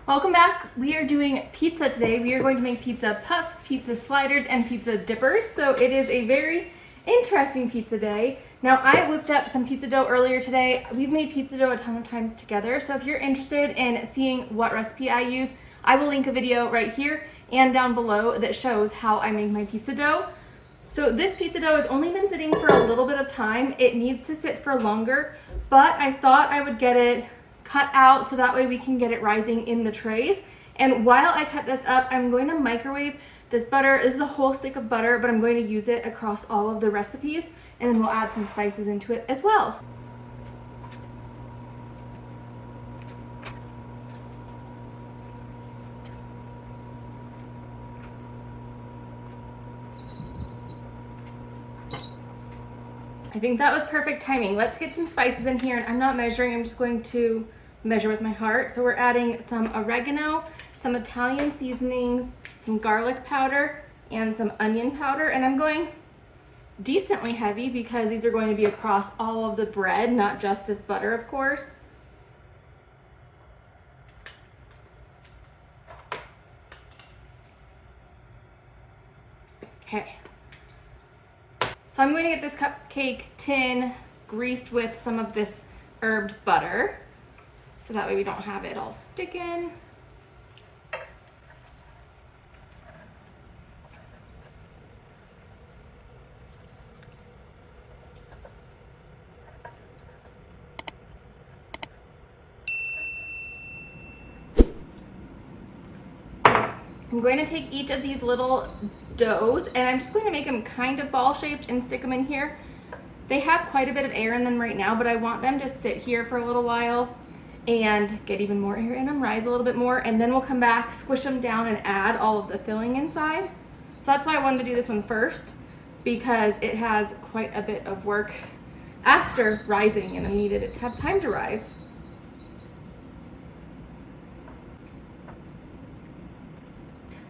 Welcome back. We are doing pizza today. We are going to make pizza puffs, pizza sliders, and pizza dippers. So it is a very interesting pizza day. Now I whipped up some pizza dough earlier today. We've made pizza dough a ton of times together. So if you're interested in seeing what recipe I use, I will link a video right here and down below that shows how I make my pizza dough. So this pizza dough has only been sitting for a little bit of time. It needs to sit for longer, but I thought I would get it cut out so that way we can get it rising in the trays. And while I cut this up, I'm going to microwave this butter. This is a whole stick of butter, but I'm going to use it across all of the recipes, and then we'll add some spices into it as well. I think that was perfect timing. Let's get some spices in here, and I'm not measuring, I'm just going to measure with my heart. So we're adding some oregano, some Italian seasonings, some garlic powder, and some onion powder. And I'm going decently heavy because these are going to be across all of the bread, not just this butter, of course. Okay. So I'm going to get this cupcake tin greased with some of this herbed butter, so that way we don't have it all sticking. I'm going to take each of these little doughs and I'm just going to make them kind of ball shaped and stick them in here. They have quite a bit of air in them right now, but I want them to sit here for a little while and get even more air in them, rise a little bit more, and then we'll come back, squish them down, and add all of the filling inside. So that's why I wanted to do this one first, because it has quite a bit of work after rising, and I needed it to have time to rise.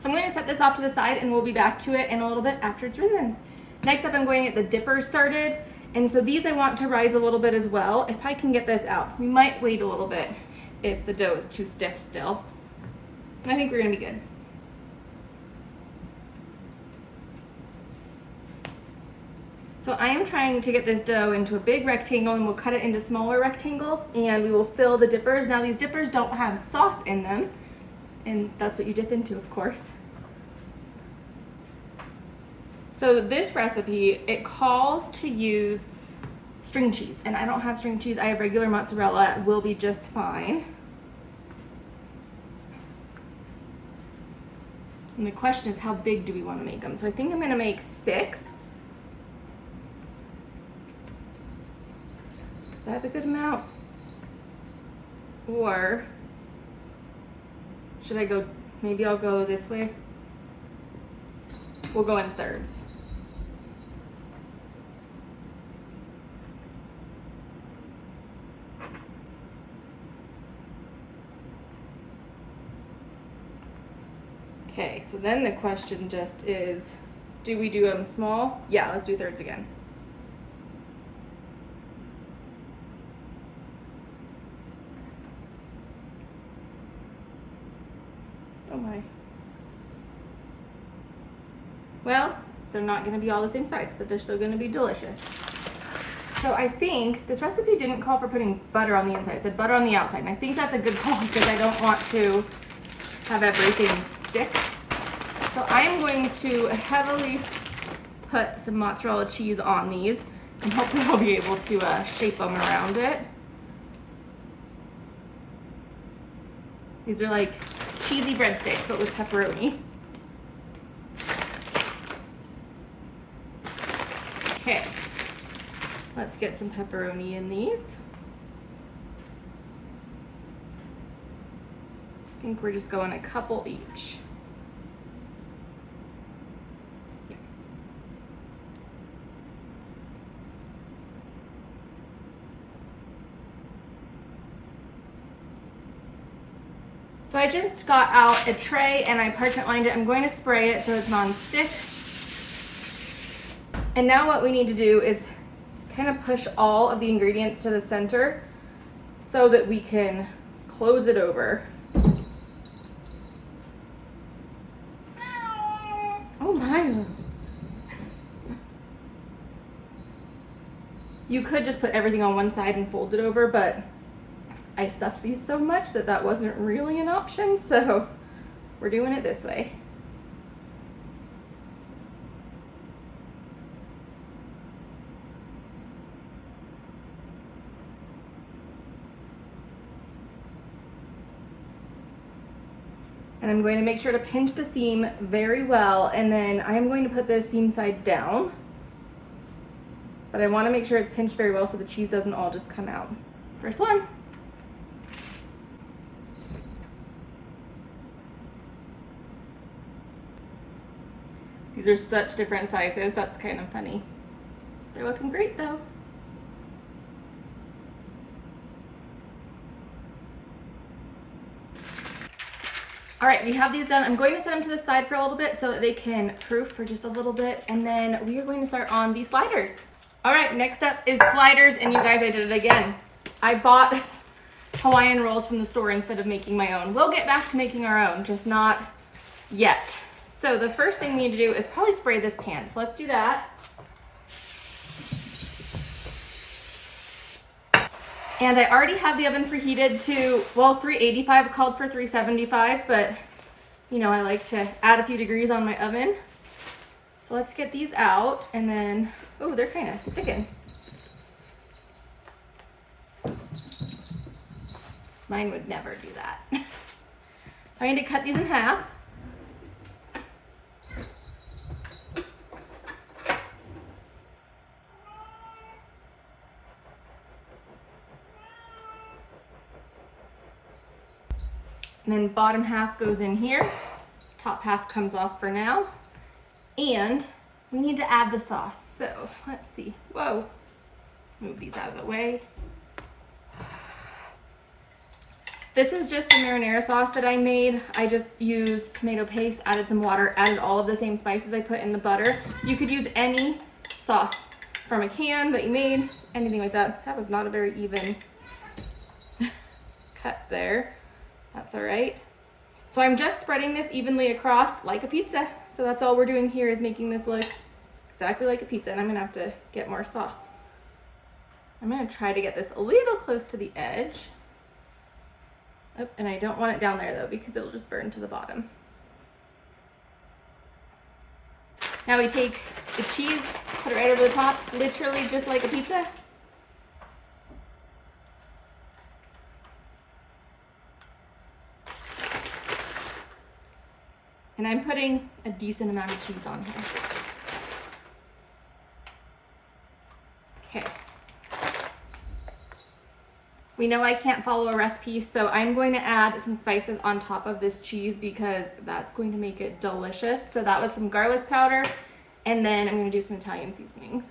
So I'm going to set this off to the side, and we'll be back to it in a little bit after it's risen. Next up, I'm going to get the dippers started. And so these I want to rise a little bit as well, if I can get this out. We might wait a little bit if the dough is too stiff still. And I think we're gonna be good. So I am trying to get this dough into a big rectangle, and we'll cut it into smaller rectangles, and we will fill the dippers. Now these dippers don't have sauce in them, and that's what you dip into, of course. So this recipe, it calls to use string cheese, and I don't have string cheese. I have regular mozzarella. It will be just fine. And the question is, how big do we want to make them? So I think I'm going to make 6. Is that a good amount? Or should I go, maybe I'll go this way. We'll go in thirds. Okay, so then the question just is, do we do them small? Yeah, let's do thirds again. Oh my. Well, they're not going to be all the same size, but they're still going to be delicious. So I think this recipe didn't call for putting butter on the inside. It said butter on the outside. And I think that's a good call because I don't want to have everything stick. So I am going to heavily put some mozzarella cheese on these, and hopefully I'll be able to shape them around it. These are like cheesy breadsticks, but with pepperoni. Okay, let's get some pepperoni in these. I think we're just going a couple each. So I just got out a tray and I parchment lined it. I'm going to spray it so it's non-stick. And now what we need to do is kind of push all of the ingredients to the center so that we can close it over. You could just put everything on one side and fold it over, but I stuffed these so much that that wasn't really an option, so we're doing it this way. And I'm going to make sure to pinch the seam very well, and then I'm going to put the seam side down. But I want to make sure it's pinched very well so the cheese doesn't all just come out. First one. These are such different sizes, that's kind of funny. They're looking great though. All right, we have these done. I'm going to set them to the side for a little bit so that they can proof for just a little bit, and then we are going to start on these sliders. All right, next up is sliders, and you guys, I did it again. I bought Hawaiian rolls from the store instead of making my own. We'll get back to making our own, just not yet. So the first thing we need to do is probably spray this pan. So let's do that. And I already have the oven preheated to, well, 385, called for 375, but you know, I like to add a few degrees on my oven. So let's get these out, and then, oh, they're kind of sticking. Mine would never do that. So I need to cut these in half. And then bottom half goes in here. Top half comes off for now. And we need to add the sauce. So let's see. Whoa. Move these out of the way. This is just the marinara sauce that I made. I just used tomato paste, added some water, added all of the same spices I put in the butter. You could use any sauce from a can that you made, anything like that. That was not a very even cut there. That's all right. So I'm just spreading this evenly across like a pizza. So that's all we're doing here is making this look exactly like a pizza, and I'm gonna have to get more sauce. I'm gonna try to get this a little close to the edge. Oh, and I don't want it down there though because it'll just burn to the bottom. Now we take the cheese, put it right over the top, literally just like a pizza. And I'm putting a decent amount of cheese on here. Okay. We know I can't follow a recipe, so I'm going to add some spices on top of this cheese because that's going to make it delicious. So that was some garlic powder, and then I'm going to do some Italian seasonings.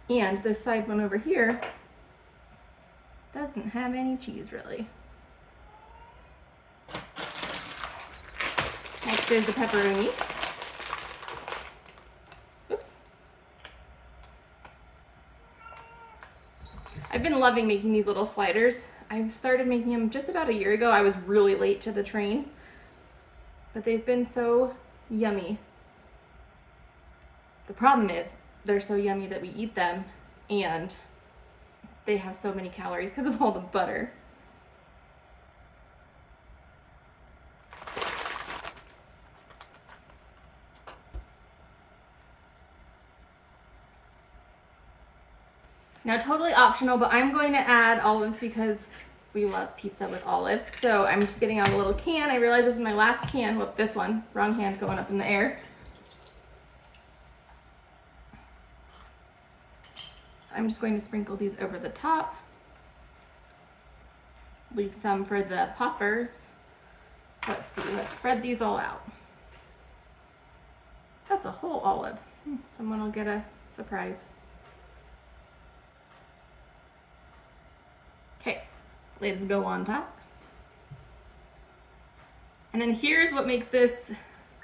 And this side one over here doesn't have any cheese really. Next is the pepperoni. Oops. I've been loving making these little sliders. I started making them just about a year ago. I was really late to the train, but they've been so yummy. The problem is they're so yummy that we eat them and they have so many calories because of all the butter. Now, totally optional, but I'm going to add olives because we love pizza with olives. So I'm just getting out a little can. I realize this is my last can. Whoop, this one. Wrong hand going up in the air. So I'm just going to sprinkle these over the top. Leave some for the poppers. Let's see, let's spread these all out. That's a whole olive. Someone will get a surprise. Okay, lids go on top. And then here's what makes this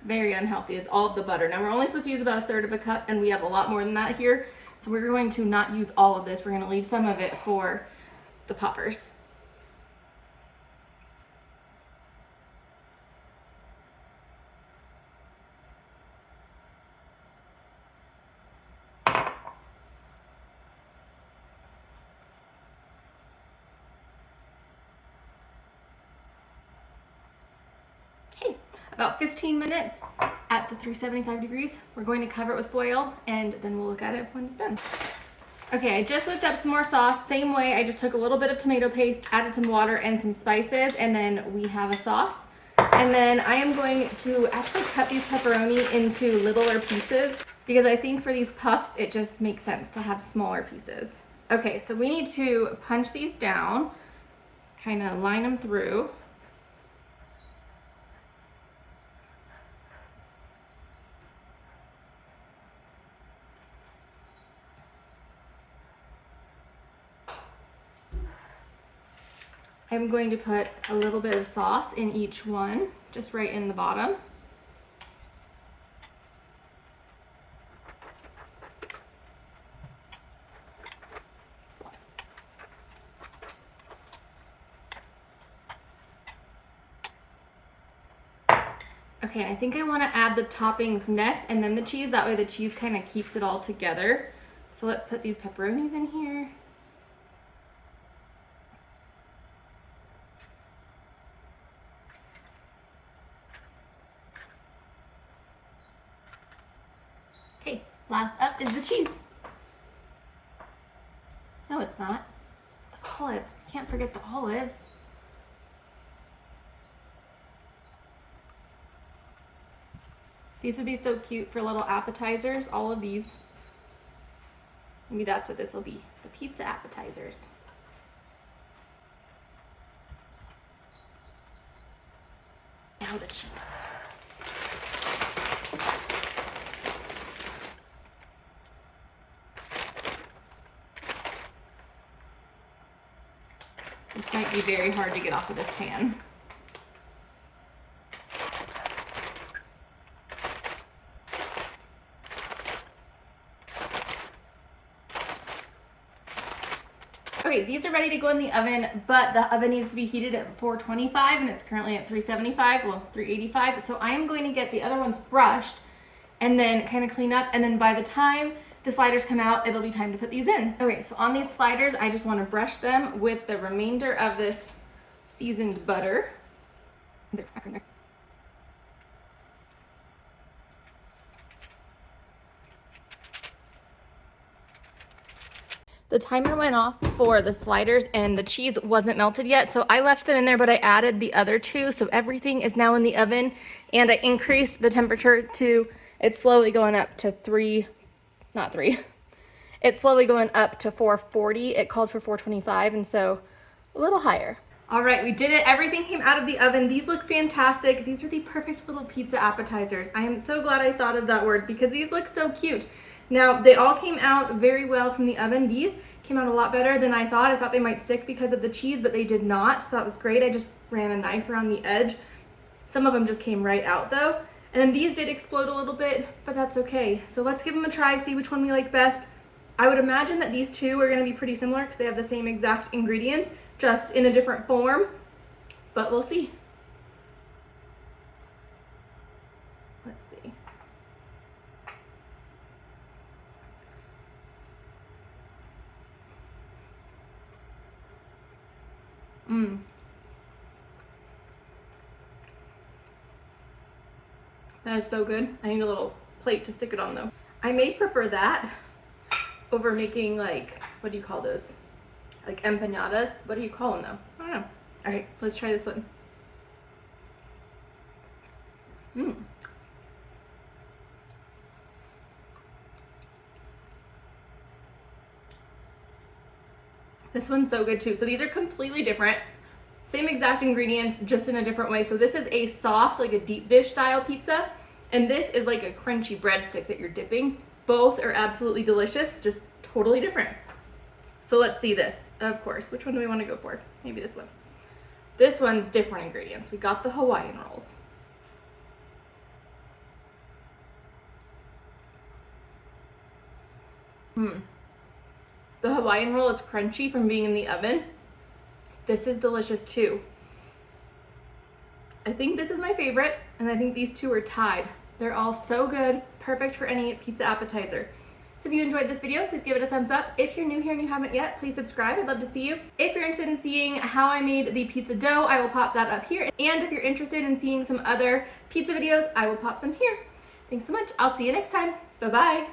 very unhealthy is all of the butter. Now we're only supposed to use about 1/3 of a cup and we have a lot more than that here. So we're going to not use all of this. We're going to leave some of it for the poppers. about 15 minutes at the 375 degrees. We're going to cover it with foil and then we'll look at it when it's done. Okay, I just whipped up some more sauce. Same way, I just took a little bit of tomato paste, added some water and some spices, and then we have a sauce. And then I am going to actually cut these pepperoni into littler pieces because I think for these puffs, it just makes sense to have smaller pieces. Okay, so we need to punch these down, kind of line them through. I'm going to put a little bit of sauce in each one, just right in the bottom. Okay, I think I want to add the toppings next and then the cheese. That way the cheese kind of keeps it all together. So let's put these pepperonis in here. Okay, last up is the cheese. No, it's not. The olives. Can't forget the olives. These would be so cute for little appetizers, all of these. Maybe that's what this will be, the pizza appetizers. Now the cheese. This might be very hard to get off of this pan. Okay, these are ready to go in the oven, but the oven needs to be heated at 425 and it's currently at 375, well, 385. So I am going to get the other ones brushed and then kind of clean up. And then by the time the sliders come out, it'll be time to put these in. Okay, so on these sliders, I just want to brush them with the remainder of this seasoned butter. The timer went off for the sliders and the cheese wasn't melted yet, so I left them in there, but I added the other two, so everything is now in the oven, and I increased the temperature to, it's slowly going up to it's slowly going up to 440. It called for 425, and so a little higher. All right, we did it. Everything came out of the oven. These look fantastic. These are the perfect little pizza appetizers. I am so glad I thought of that word because these look so cute. Now, they all came out very well from the oven. These came out a lot better than I thought. I thought they might stick because of the cheese, but they did not, so that was great. I just ran a knife around the edge. Some of them just came right out though. And then these did explode a little bit, but that's okay. So let's give them a try, see which one we like best. I would imagine that these two are gonna be pretty similar because they have the same exact ingredients, just in a different form, but we'll see. Let's see. That is so good. I need a little plate to stick it on though. I may prefer that over making like, what do you call those? Like empanadas? What do you call them though? I don't know. All right, let's try this one. This one's so good too. So these are completely different. Same exact ingredients, just in a different way. So this is a soft, like a deep dish style pizza. And this is like a crunchy breadstick that you're dipping. Both are absolutely delicious, just totally different. So let's see this, of course. Which one do we want to go for? Maybe this one. This one's different ingredients. We got the Hawaiian rolls. The Hawaiian roll is crunchy from being in the oven. This is delicious too. I think this is my favorite, and I think these two are tied. They're all so good, perfect for any pizza appetizer. So if you enjoyed this video, please give it a thumbs up. If you're new here and you haven't yet, please subscribe. I'd love to see you. If you're interested in seeing how I made the pizza dough, I will pop that up here. And if you're interested in seeing some other pizza videos, I will pop them here. Thanks so much. I'll see you next time. Bye-bye.